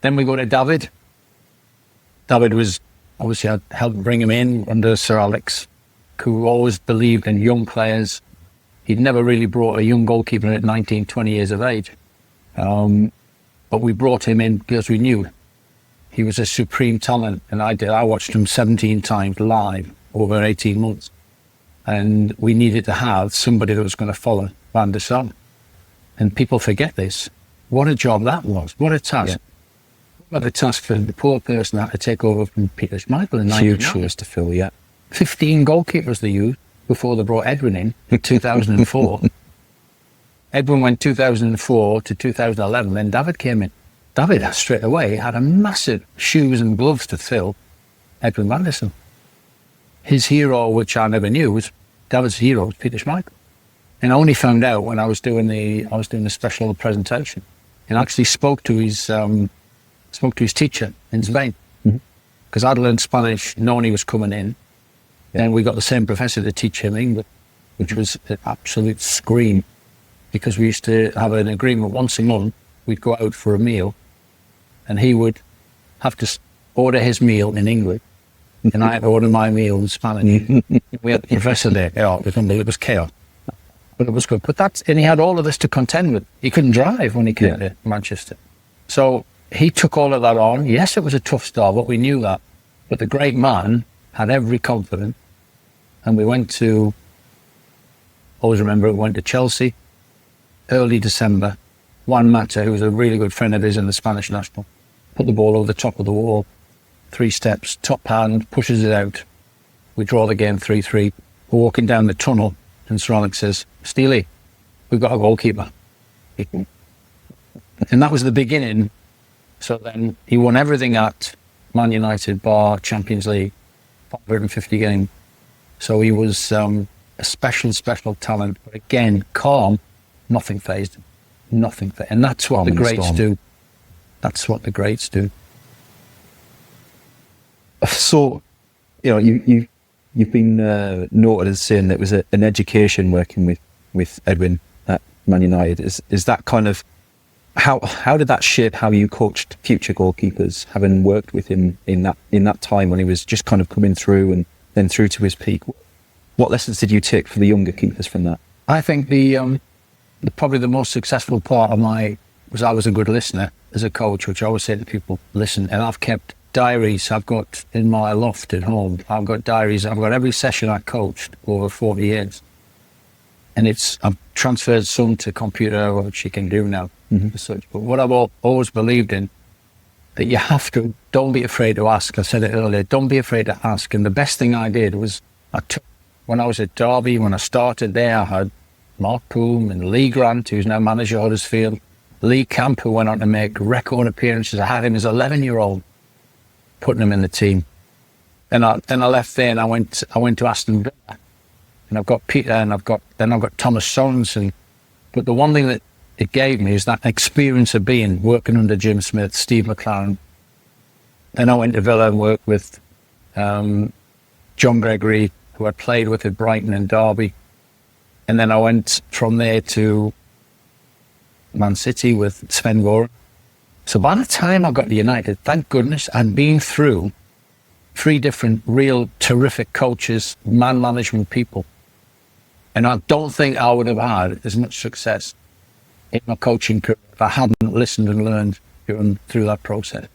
Then we go to David. David was, obviously, I helped bring him in under Sir Alex, who always believed in young players. He'd never really brought a young goalkeeper at 19, 20 years of age. But we brought him in because we knew he was a supreme talent. And I watched him 17 times live over 18 months. And we needed to have somebody that was going to follow Van der Sar. And people forget this. What a job that was. What a task. Yeah. What a task for the poor person that had to take over from Peter Schmeichel in 1999. Huge shoes to fill, yeah. 15 goalkeepers they used before they brought Edwin in 2004. Edwin went 2004 to 2011, then David came in. David straight away had a massive shoes and gloves to fill Edwin van der Sar. His hero, which I never knew, was David's hero was Peter Schmeichel. And I only found out when I was doing the special presentation, and actually spoke to his teacher in Spain, because I'd learned Spanish knowing he was coming in. Then we got the same professor to teach him English, which was an absolute scream, because we used to have an agreement once a month. We'd go out for a meal, and he would have to order his meal in English, and I had to order my meal in Spanish. We had the professor there. It was chaos. But it was good. And he had all of this to contend with. He couldn't drive when he came to Manchester. So he took all of that on. Yes, it was a tough start, but we knew that. But the great man had every confidence. And we went to, always remember, we went to Chelsea, early December. Juan Mata, who was a really good friend of his in the Spanish national, put the ball over the top of the wall, 3 steps, top hand, pushes it out. We draw the game 3-3. We're walking down the tunnel, and Sir Alex says, Steely, we've got a goalkeeper. And that was the beginning. So then he won everything at Man United, bar Champions League, 550 games. So he was a special talent. But again, calm, nothing fazed him. Nothing. And that's what the greats do. That's what the greats do. So, you've been noted as saying that it was an education working with Edwin at Man United. Is that kind of how did that shape how you coached future goalkeepers, having worked with him in that time when he was just kind of coming through and then through to his peak? What lessons did you take for the younger keepers from that? I think probably the most successful part of was I was a good listener as a coach, which I always say to people, listen. And I've kept diaries. I've got in my loft at home, I've got diaries. I've got every session I coached over 40 years. And I've transferred some to computer, which you can do now. Such. But what I've always believed in, that you have to, don't be afraid to ask. I said it earlier, don't be afraid to ask. And the best thing I did was, when I was at Derby, when I started there, I had Mark Poom and Lee Grant, who's now manager of Huddersfield, Lee Camp, who went on to make record appearances. I had him as 11-year-old, putting him in the team. And I left there and I went to Aston Villa. And I've got Peter and I've got Thomas Sorensen. But the one thing that it gave me is that experience of working under Jim Smith, Steve McLaren. Then I went to Villa and worked with John Gregory, who I played with at Brighton and Derby. And then I went from there to Man City with Sven Goran. So by the time I got to United, thank goodness, I'd been through 3 different real terrific coaches, man management people. And I don't think I would have had as much success in my coaching career if I hadn't listened and learned through that process.